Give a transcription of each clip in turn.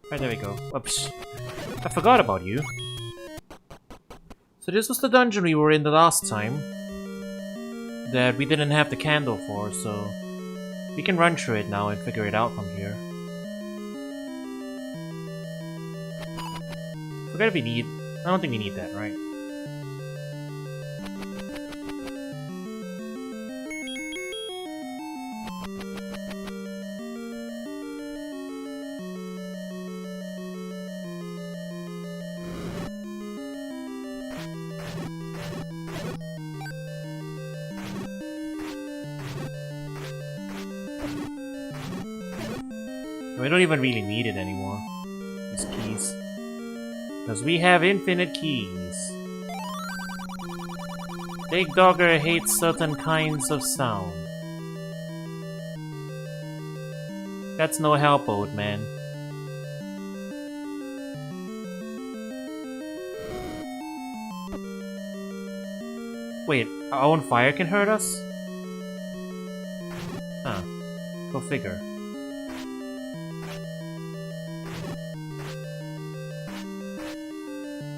Right, there we go. Oops. I forgot about you. So this was the dungeon we were in the last time. That we didn't have the candle for, so... we can run through it now and figure it out from here. Forget if we need... I don't think we need that, right? We don't even really need it anymore. These keys. Because we have infinite keys. Big Dogger hates certain kinds of sound. That's no help, old man. Wait, our own fire can hurt us? Huh. Go figure.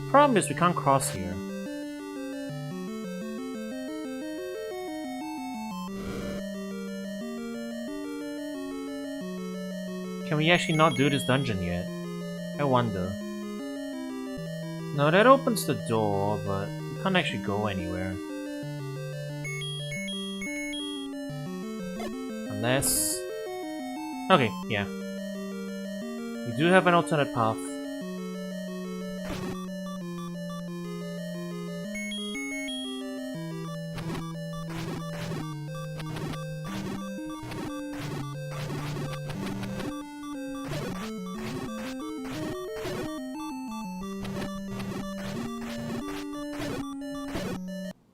Problem is we can't cross here. Can we actually not do this dungeon yet? I wonder. No, that opens the door, but we can't actually go anywhere. Unless... okay, yeah. We do have an alternate path.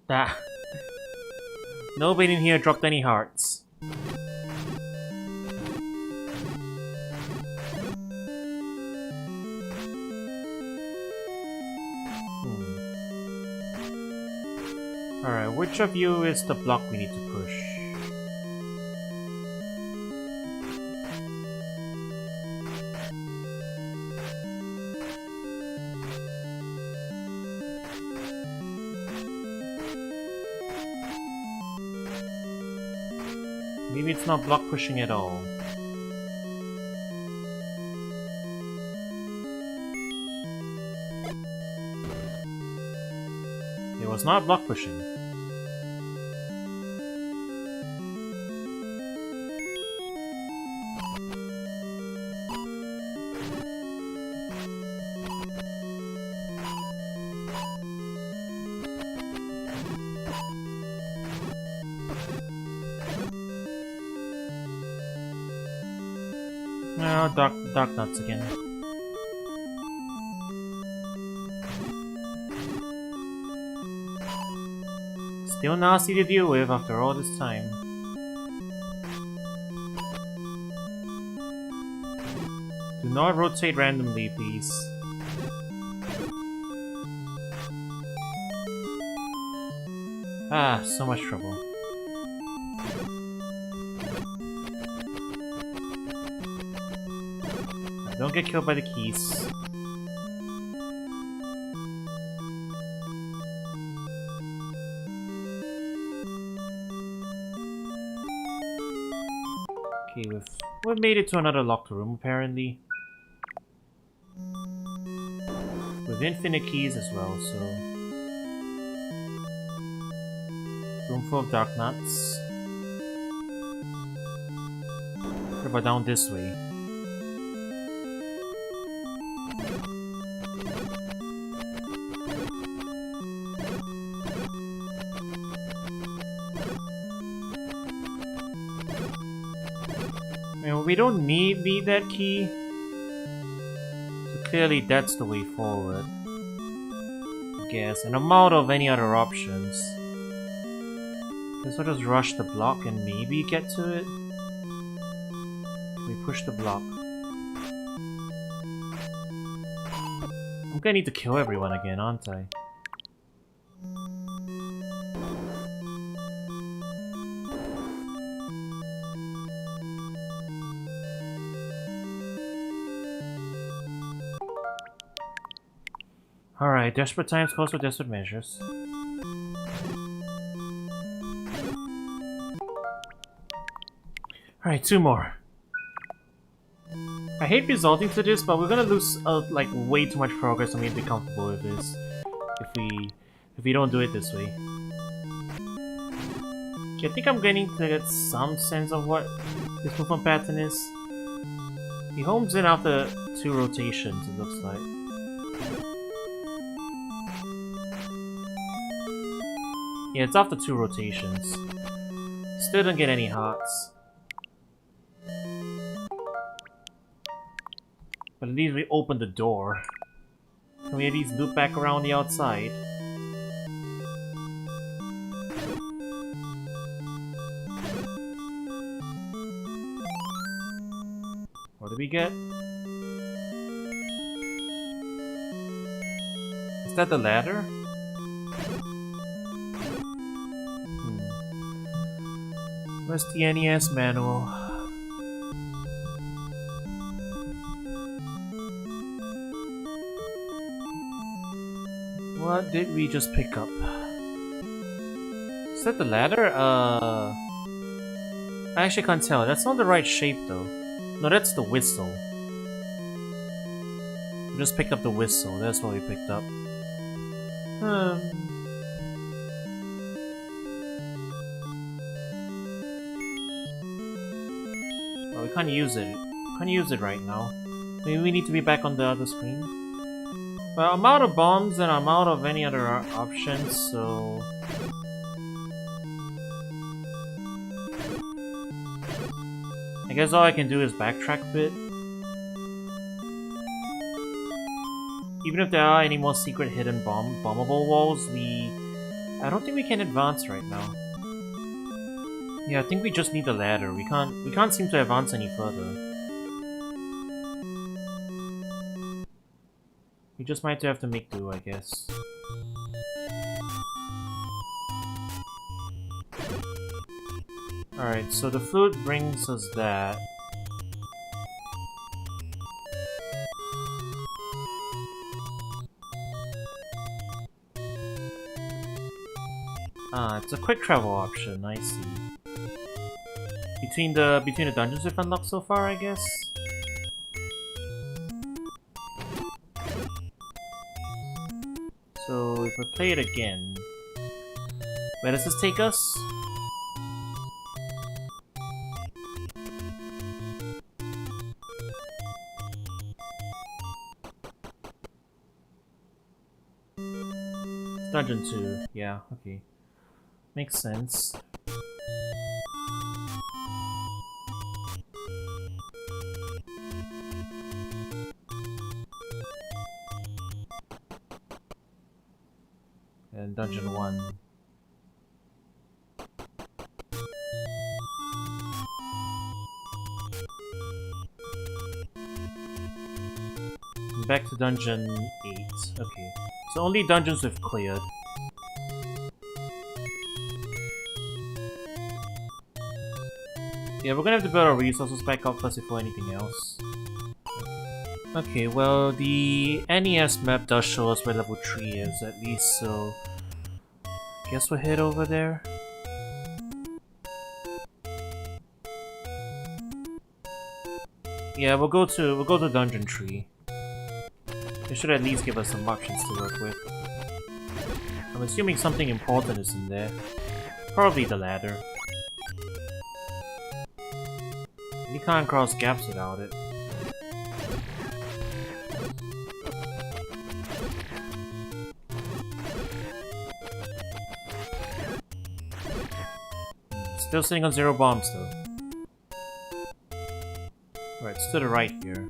Ah. Nobody in here dropped any hearts. Alright, which of you is the block we need to push? Maybe it's not block pushing at all. It was not block pushing. No, dark nuts again. Still nasty to deal with after all this time. Do not rotate randomly, please. Ah, so much trouble. Don't get killed by the keys. Okay, we've made it to another locked room apparently. With infinite keys as well, so... room full of dark nuts. What about down this way? We don't need that key. So clearly that's the way forward. I guess. And I'm out of any other options. Guess I'll just rush the block and maybe get to it. We push the block. I'm gonna need to kill everyone again, aren't I? Alright, desperate times calls for desperate measures. Alright, 2 more. I hate resorting to this, but we're gonna lose like way too much progress and we need to be comfortable with this if we don't do it this way. Okay, I think I'm getting to get some sense of what this movement pattern is. He homes in after 2 rotations, it looks like. Yeah, it's after 2 rotations. Still don't get any hearts. But at least we opened the door. Can we at least loop back around the outside? What did we get? Is that the ladder? Where's the NES manual? What did we just pick up? Is that the ladder? I actually can't tell. That's not the right shape though. No, that's the whistle. We just picked up the whistle. That's what we picked up. Well, we can't use it. Can't use it right now. Maybe we need to be back on the other screen. Well, I'm out of bombs and I'm out of any other options, so... I guess all I can do is backtrack a bit. Even if there are any more secret hidden bombable walls, I don't think we can advance right now. Yeah, I think we just need the ladder. We can't seem to advance any further. We just might have to make do, I guess. Alright, so the flute brings us that. Ah, it's a quick travel option, I see. Between the dungeons we've unlocked so far, I guess? So if we play it again, where does this take us? It's Dungeon 2, yeah, okay. Makes sense. And Dungeon 1. Back to Dungeon 8. Okay. So only dungeons we've cleared. Yeah, we're gonna have to build our resources back up first before anything else. Okay, well, the NES map does show us where level 3 is, at least, so... guess we'll head over there. Yeah, we'll go to Dungeon 3. It should at least give us some options to work with. I'm assuming something important is in there. Probably the ladder. You can't cross gaps without it. Still sitting on 0 bombs though. Right, it's to the right here.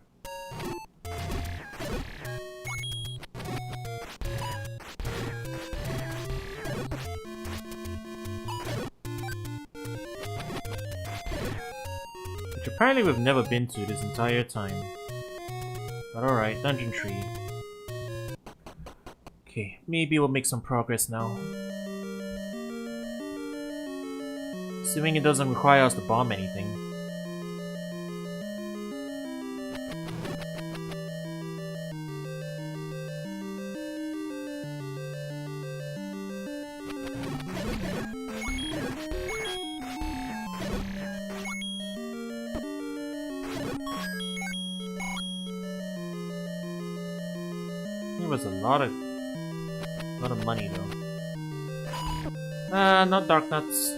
Which apparently we've never been to this entire time. But alright, Dungeon 3. Okay, maybe we'll make some progress now. Assuming it doesn't require us to bomb anything. It was a lot of money though. Not dark nuts.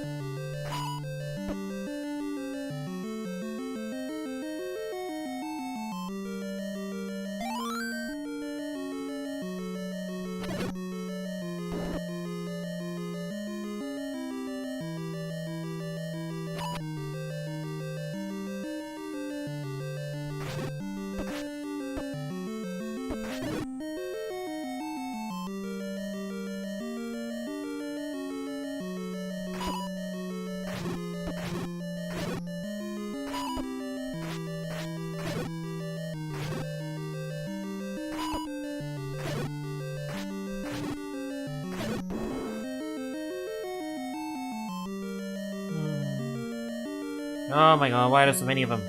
Oh my god, why are there so many of them?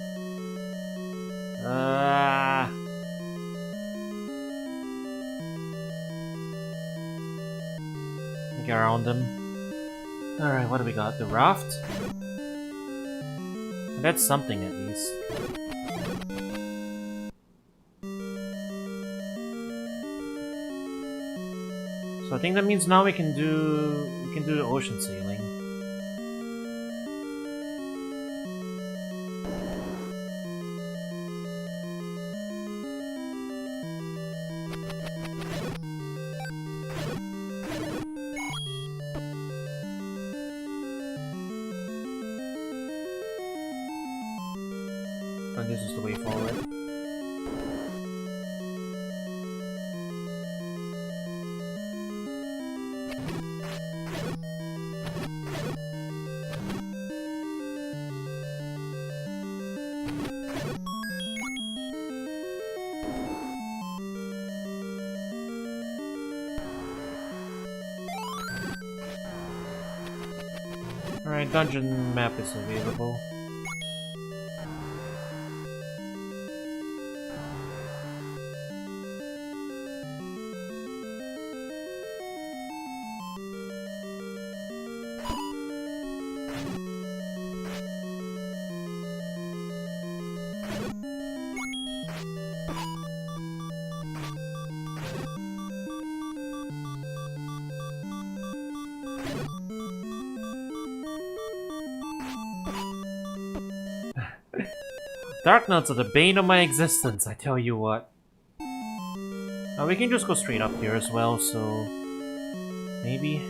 Get around them. Alright, what do we got? The raft? That's something at least. So I think that means now we can do the ocean sailing. And this is the way forward. Alright, dungeon map is available. Dark nuts are the bane of my existence, I tell you what. Now we can just go straight up here as well, so maybe.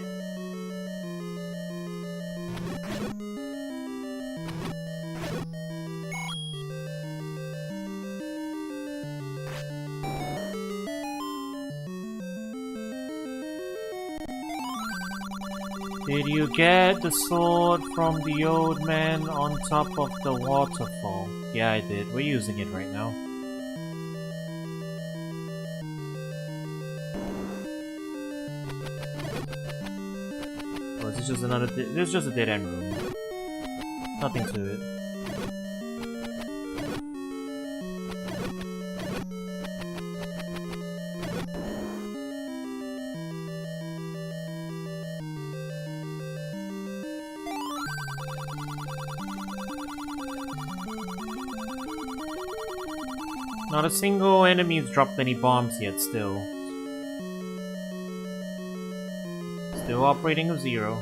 Did you get the sword from the old man on top of the waterfall? Yeah, I did. We're using it right now. Oh, this is just another. This is just a dead end room. Nothing to it. Not a single enemy's dropped any bombs yet, still. Still operating with 0.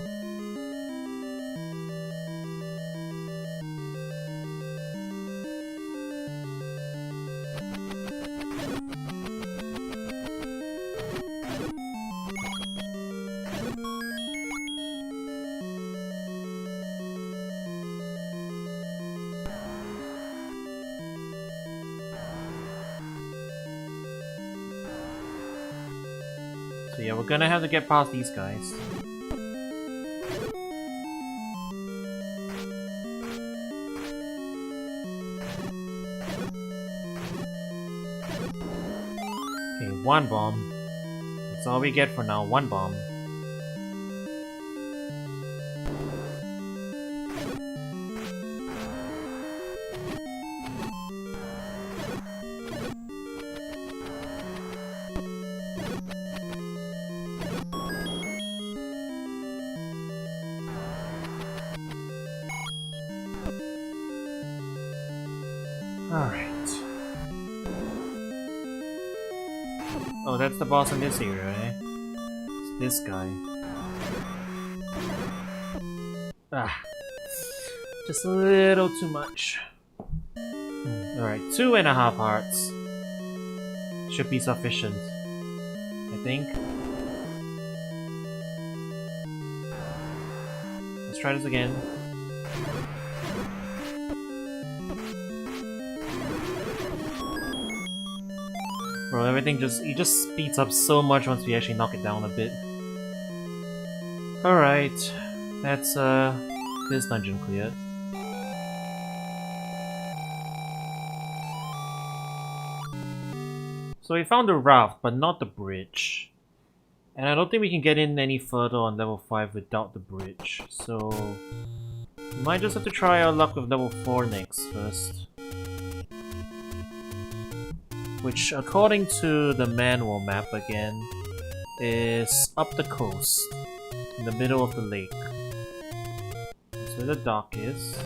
So yeah, we're gonna have to get past these guys. Okay, 1 bomb. That's all we get for now, 1 bomb. Alright. Oh, that's the boss in this area, eh? It's this guy. Ah. Just a little too much. Alright, 2.5 hearts. Should be sufficient, I think. Let's try this again. Bro, everything it just speeds up so much once we actually knock it down a bit. Alright, that's this dungeon cleared. So we found the raft, but not the bridge. And I don't think we can get in any further on level 5 without the bridge. So we might just have to try our luck with level 4 next first. Which, according to the manual map again, is up the coast, in the middle of the lake. That's where the dock is.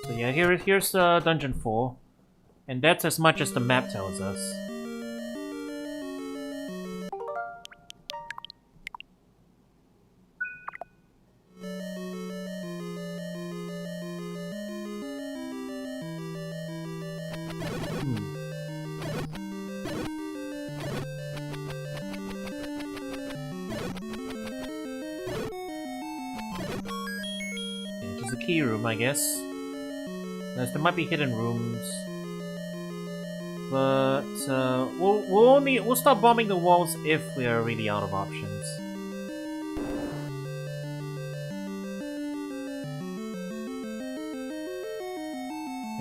So yeah, here's Dungeon 4, and that's as much as the map tells us. Key room, I guess. There might be hidden rooms, but we'll stop bombing the walls if we are really out of options.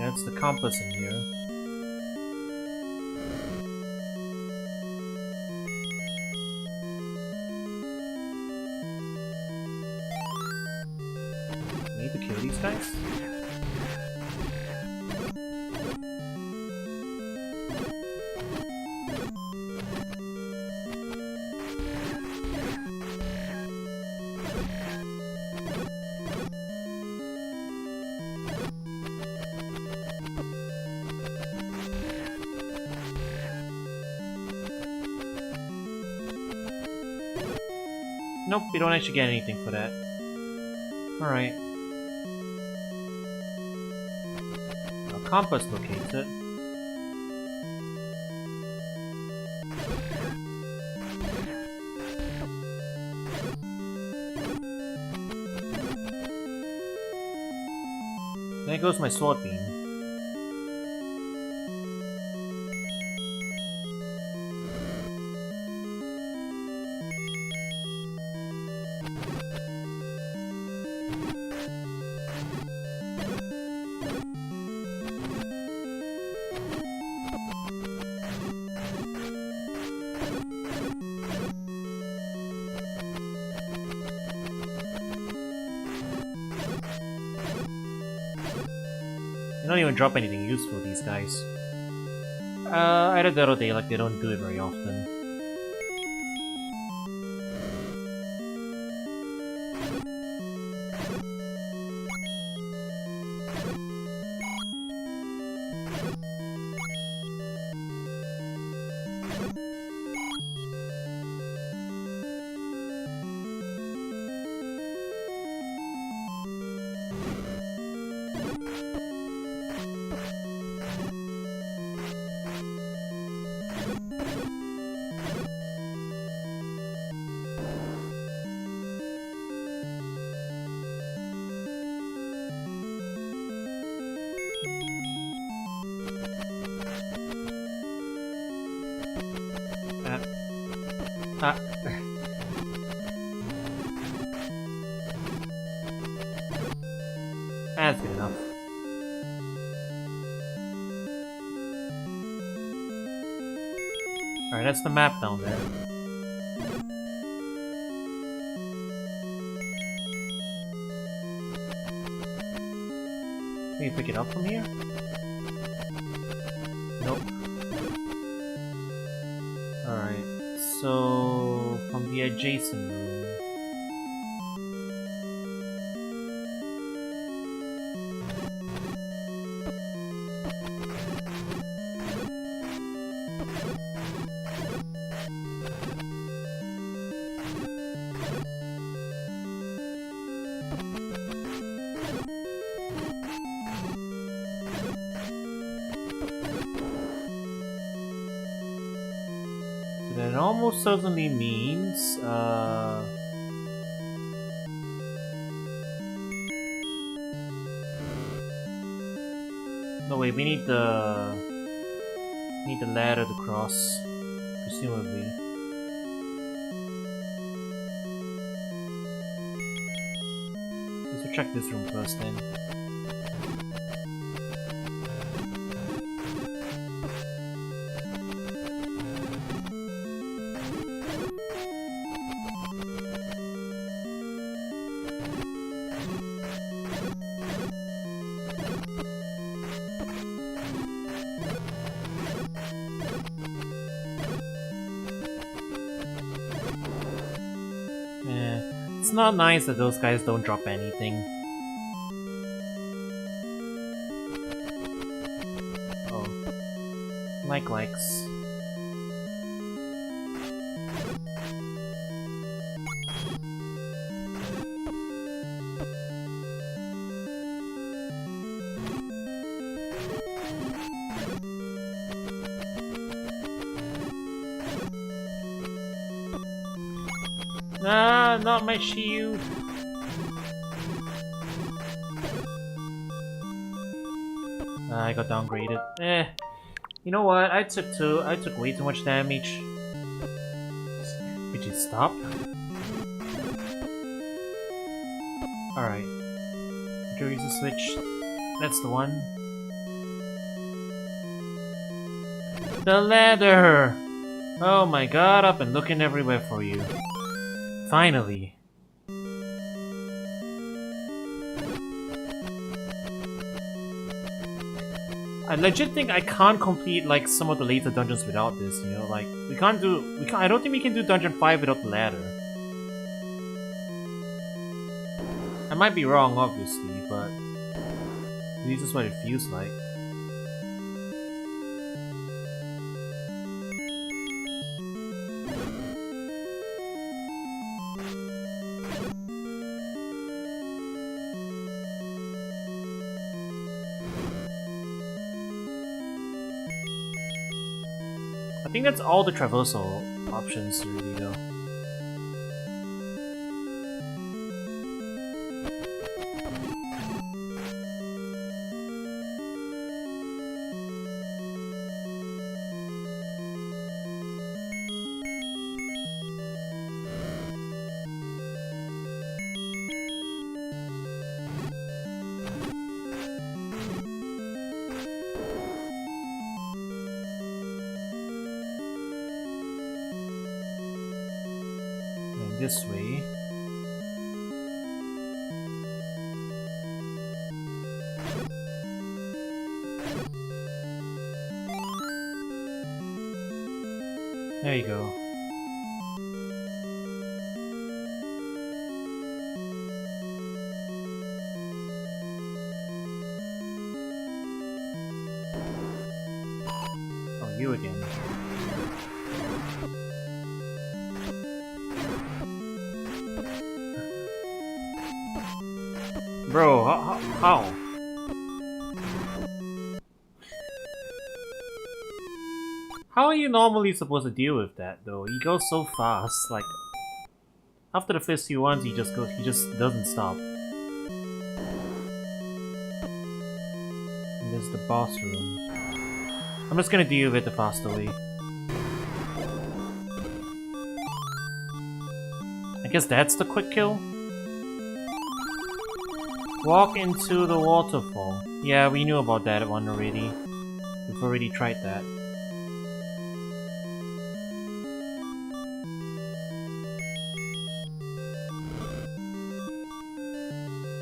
Yeah, it's the compass in here. Need to kill these guys? Nope, we don't actually get anything for that. Alright. Compass located. There goes my sword beam. They don't even drop anything useful, these guys. Either that or they don't do it very often. That's good enough. Alright, that's the map down there. Can you pick it up from here? Nope. Alright, so from the adjacent room. almost certainly means, no wait, we need the ladder to cross, presumably. Let's check this room first then. It's not nice that those guys don't drop anything. Oh. Likes. Ah, not my shield. I got downgraded. You know what? I took way too much damage. Did you stop? Alright. Use the switch. That's the one. The ladder! Oh my god, I've been looking everywhere for you. Finally. I legit think I can't complete like some of the later dungeons without this, you know, like I don't think we can do dungeon 5 without the ladder. I might be wrong obviously, but this is what it feels like. I think that's all the traversal options really though. This way. There you go. Oh, you again. Bro, how? How are you normally supposed to deal with that though? He goes so fast, like after the first few ones he just doesn't stop. And there's the boss room. I'm just gonna deal with it the faster way. I guess that's the quick kill? Walk into the waterfall. Yeah, we knew about that one already. We've already tried that.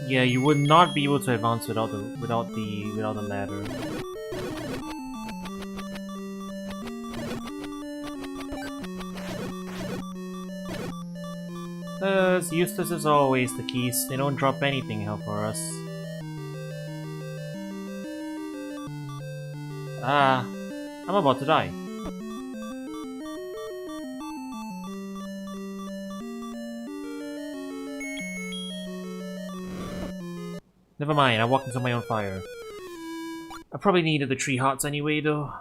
Yeah, you would not be able to advance without the ladder. As useless as always, the keys. They don't drop anything help for us. Ah, I'm about to die. Never mind, I walked into my own fire. I probably needed the 3 hearts anyway though.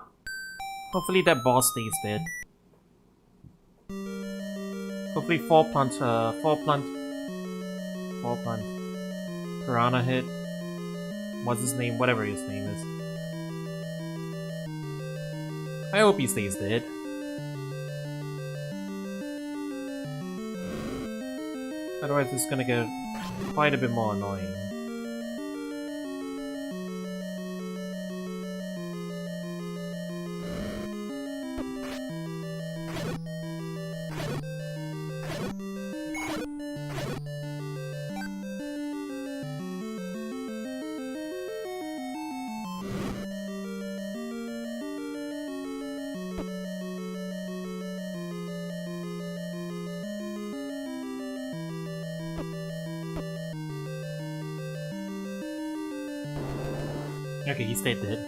Hopefully that boss stays dead. Hopefully 4 plant piranha hit. What's his name? Whatever his name is. I hope he stays dead. Otherwise it's gonna get quite a bit more annoying. Okay, he stayed dead.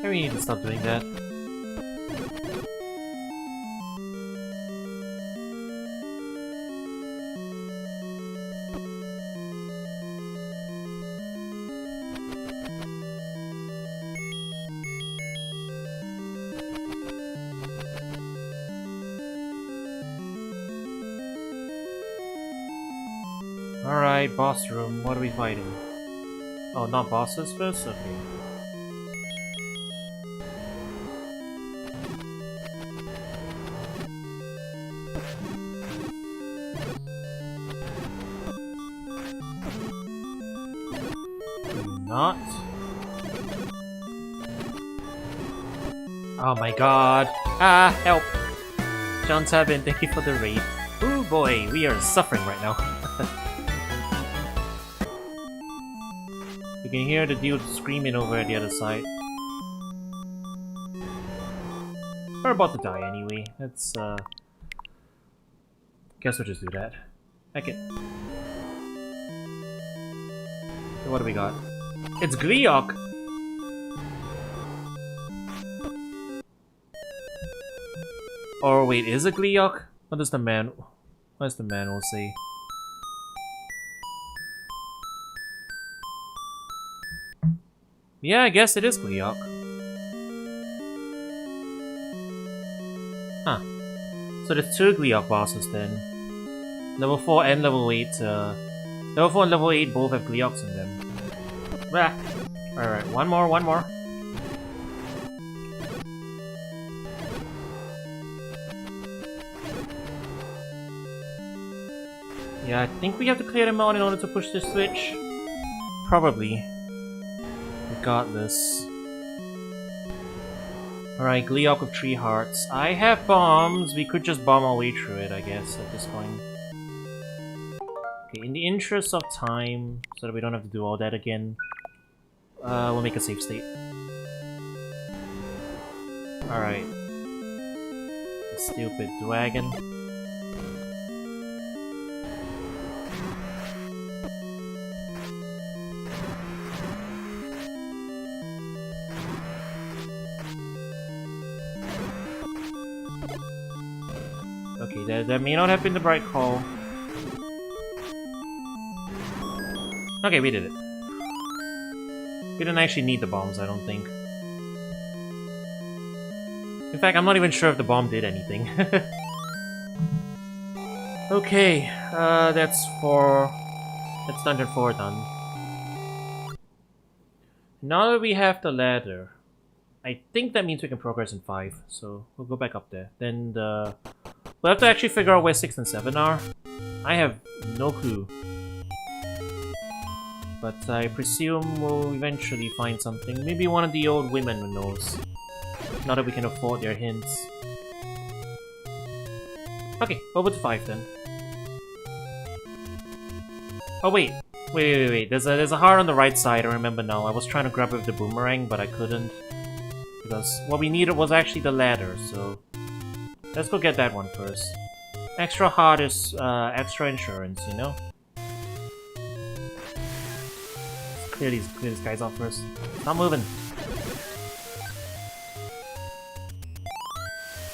Maybe we need to stop doing that. Alright, boss room. What are we fighting? Oh, not bosses first? Okay. Not. Oh my god. Ah, help! John Tabin, thank you for the raid. Oh boy, we are suffering right now. You can hear the dude screaming over at the other side. We're about to die anyway. Let's, guess we'll just do that. Heck it. So what do we got? It's Gliok! Or wait, is it Gliok? What does the manual say? Yeah, I guess it is Gliok. Huh. So there's 2 Gliok bosses then. Level 4 and level 8, level 4 and level 8 both have Glioks in them. Bah. Alright, one more. Yeah, I think we have to clear them out in order to push this switch. Probably. We got this. Alright, Gliok with 3 hearts. I have bombs. We could just bomb our way through it, I guess, at this point. Okay, in the interest of time, so that we don't have to do all that again, we'll make a save state. Alright. Stupid dragon. Okay, that may not have been the right call. Okay, we did it. We didn't actually need the bombs, I don't think. In fact, I'm not even sure if the bomb did anything. Okay, that's Dungeon 4 done. Now that we have the ladder, I think that means we can progress in 5, so we'll go back up there. Then we'll have to actually figure out where 6 and 7 are. I have no clue. But I presume we'll eventually find something. Maybe one of the old women knows. Now that we can afford their hints. Okay, over to 5 then. Oh wait. Wait. There's a heart on the right side, I remember now. I was trying to grab it with the boomerang, but I couldn't. Because what we needed was actually the ladder, so... Let's go get that one first. Extra heart is extra insurance, you know? Clear these guys off first. Stop moving.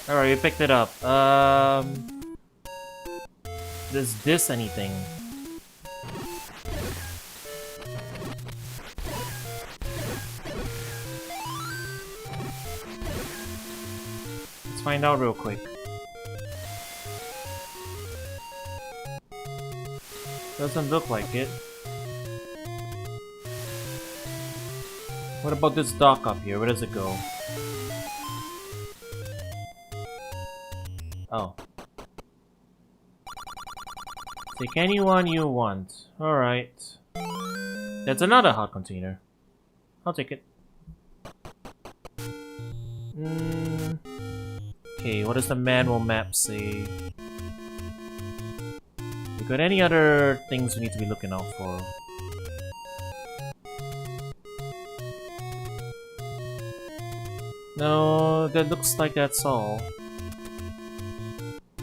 Alright, we picked it up. Does this anything? Let's find out real quick. Doesn't look like it. What about this dock up here? Where does it go? Oh. Take anyone you want. Alright. That's another hot container. I'll take it. Okay, what does the manual map say? We got any other things we need to be looking out for? No, that looks like that's all.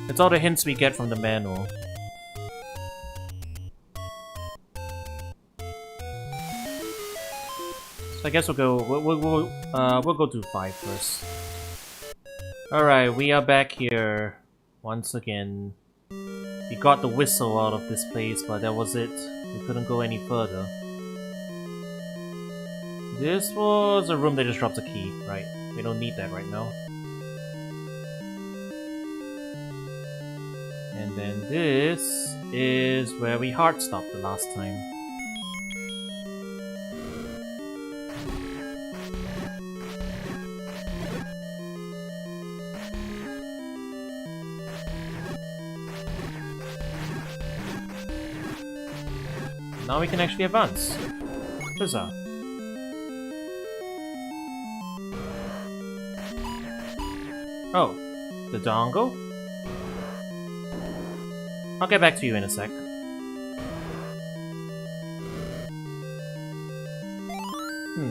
It's all the hints we get from the manual. So I guess we'll go. We'll go to 5 first. All right, we are back here once again. We got the whistle out of this place, but that was it. We couldn't go any further. This was a room that just dropped a key, right? We don't need that right now. And then this is where we hard stopped the last time. Now we can actually advance. Huzzah. Oh, the dongle? I'll get back to you in a sec.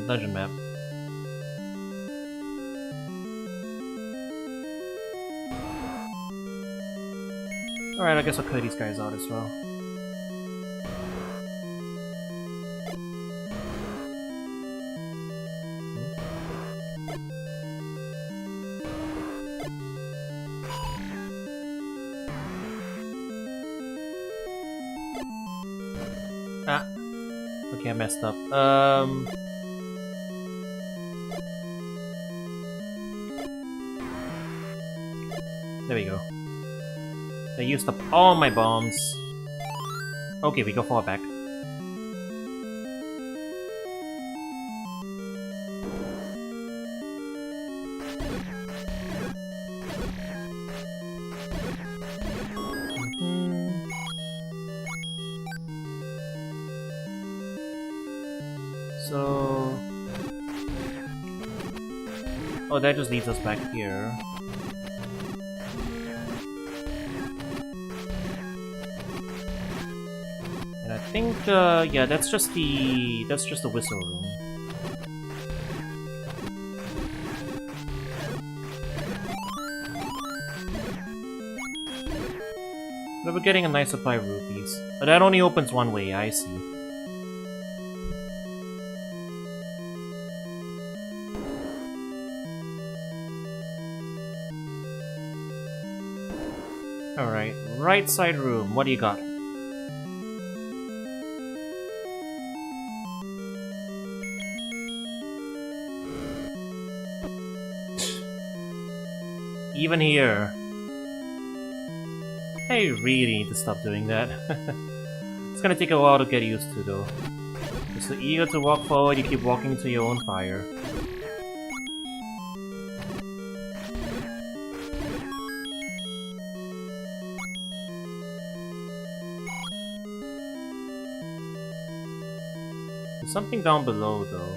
Dungeon map. Alright, I guess I'll clear these guys out as well. Ah. Okay, I messed up. There we go. I used up all my bombs. Okay, we go far back. So... oh, that just leads us back here. And I think, yeah, that's just the whistle room. But we're getting a nice supply of rupees. But that only opens one way, I see. Alright, right side room, what do you got? Even here. I really need to stop doing that. It's gonna take a while to get used to though. You're so eager to walk forward, you keep walking into your own fire. There's something down below though.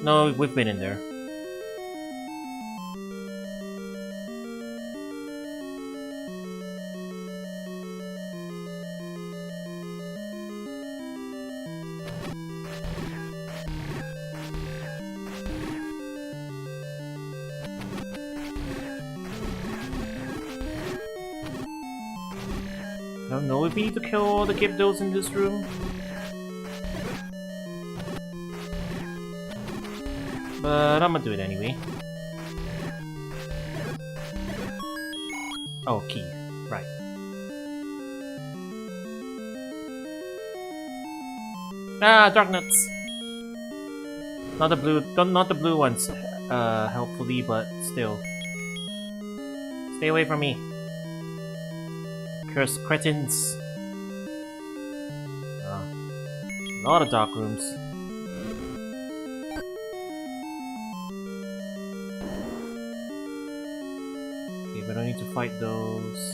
No, we've been in there. I don't know if we need to kill all the Gyptos in this room. But I'm gonna do it anyway. Oh, key. Right. Ah, dark nuts! Not the blue, not the blue ones, helpfully, but still. Stay away from me. Cursed cretins. Ah, a lot of dark rooms. Okay, but I need to fight those.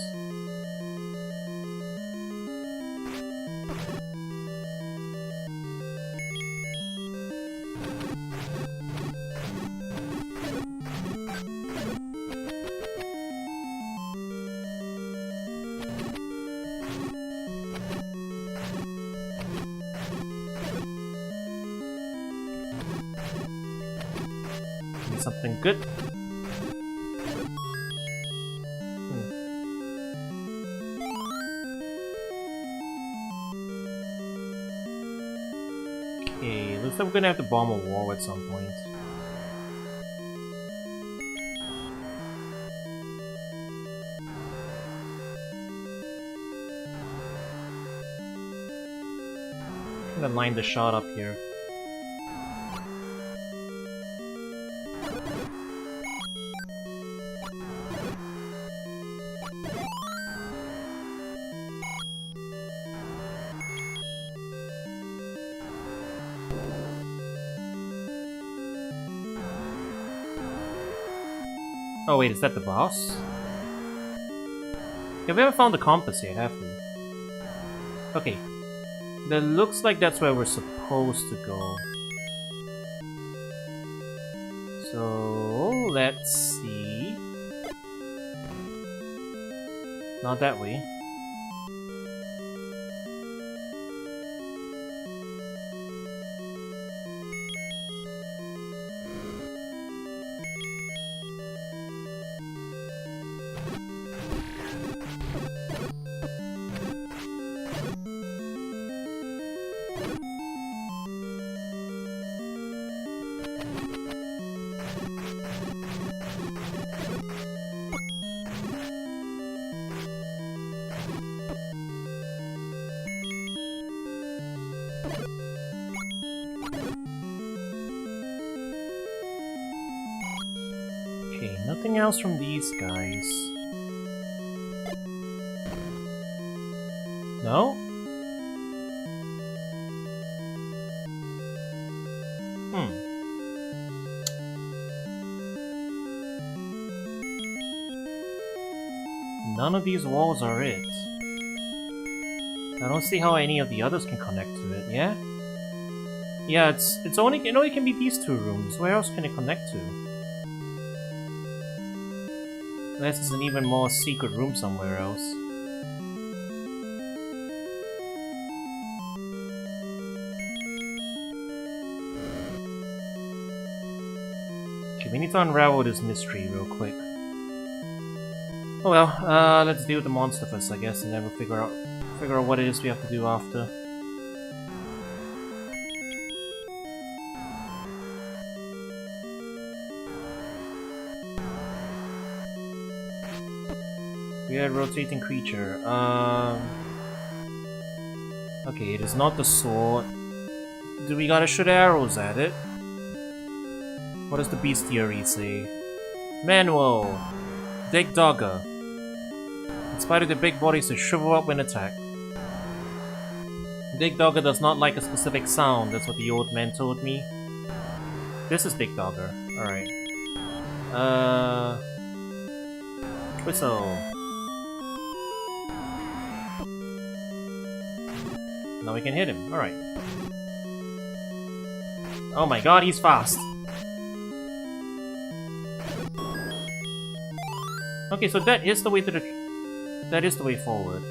Something good. Okay, looks like we're gonna have to bomb a wall at some point. I'm gonna line the shot up here. Oh wait, is that the boss? Yeah, we haven't found the compass yet, have we? Okay. That looks like that's where we're supposed to go. So, let's see. Not that way. Okay, nothing else from these guys. No? None of these walls are it. I don't see how any of the others can connect to it, yeah? Yeah, it only can be these two rooms. Where else can it connect to? Unless it's an even more secret room somewhere else. Okay, we need to unravel this mystery real quick. Oh well, let's deal with the monster first, I guess, and then we'll figure out what it is we have to do after. Weird rotating creature. Okay, it is not the sword. Do we gotta shoot arrows at it? What does the bestiary say? Manual! Dig Dogger. In spite of the big bodies to shrivel up when attacked. Dig Dogger does not like a specific sound, that's what the old man told me. This is Dig Dogger. Alright. Whistle. Now we can hit him. Alright. Oh my god, he's fast! Okay, so that is the way to the... That is the way forward.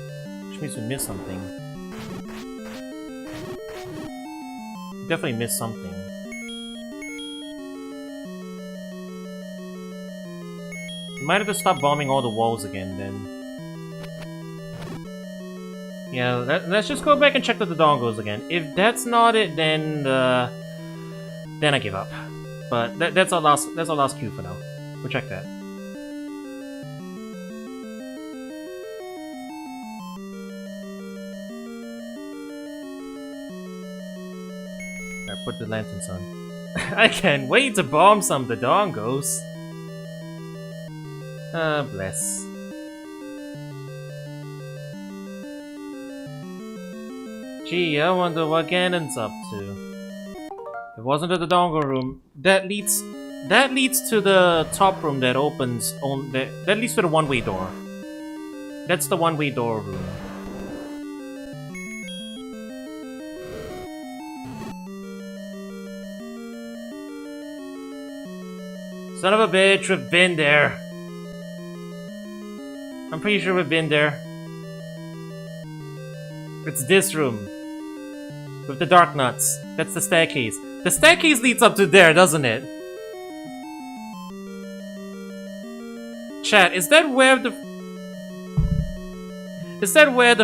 Which means we missed something. Definitely missed something. We might have to stop bombing all the walls again, then. Yeah, let's just go back and check the dongles again. If that's not it, then I give up. But that's our last cue for now. We'll check that. Alright, put the lanterns on. I can't wait to bomb some of the dongos. Ah, bless. Gee, I wonder what Ganon's up to. It wasn't at the dongo room. That leads to the top room that opens on that leads to the one-way door. That's the one-way door room. Son of a bitch, we've been there. I'm pretty sure we've been there. It's this room. With the dark nuts. That's the staircase. The staircase leads up to there, doesn't it? Chat, is that where the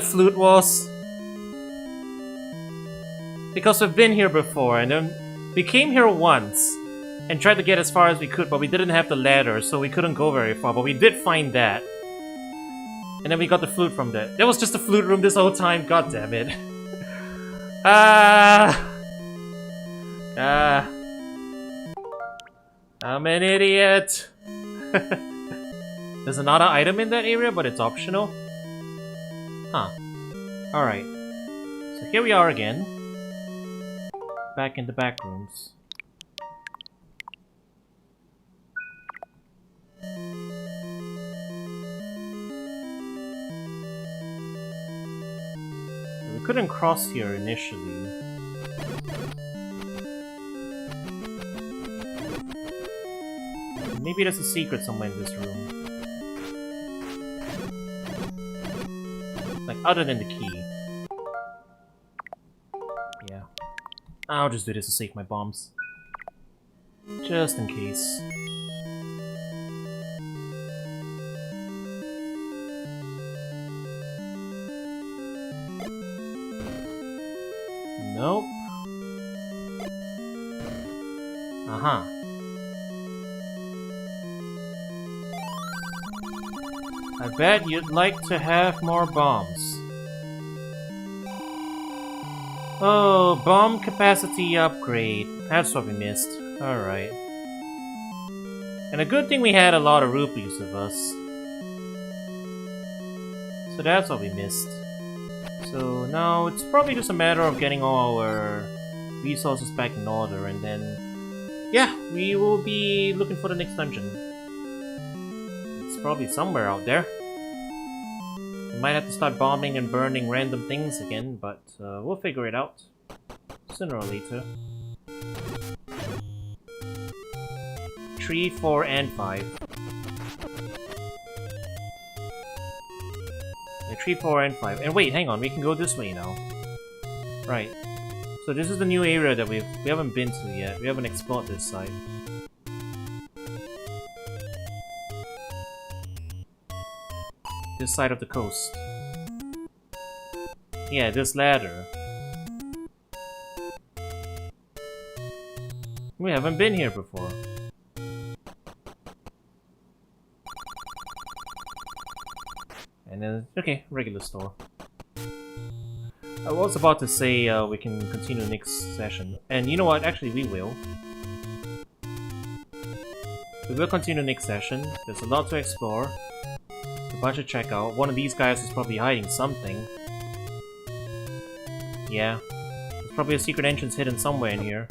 flute was? Because we've been here before, and then we came here once and tried to get as far as we could, but we didn't have the ladder, so we couldn't go very far, but we did find that. And then we got the flute from there. There was just a flute room this whole time, god damn it. I'm an idiot. There's another item in that area, but it's optional. Huh. Alright. So here we are again. Back in the back rooms. We couldn't cross here initially. Maybe there's a secret somewhere in this room. Like, other than the key. Yeah. I'll just do this to save my bombs. Just in case. Nope. Uh-huh. I bet you'd like to have more bombs. Oh, bomb capacity upgrade. That's what we missed. Alright. And a good thing we had a lot of rupees with us. So that's what we missed. So now it's probably just a matter of getting all our resources back in order, and then yeah, we will be looking for the next dungeon. It's probably somewhere out there. We might have to start bombing and burning random things again, but we'll figure it out sooner or later. 3, 4, and 5. 3, 4, and 5. And wait, hang on, we can go this way now. Right. So this is the new area that we haven't been to yet. We haven't explored this side. This side of the coast. Yeah, this ladder. We haven't been here before. And then, okay, regular store. I was about to say we can continue next session. And you know what, actually we will. We will continue next session. There's a lot to explore. A bunch to check out. One of these guys is probably hiding something. Yeah. There's probably a secret entrance hidden somewhere in here.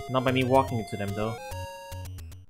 Not by me walking into them though.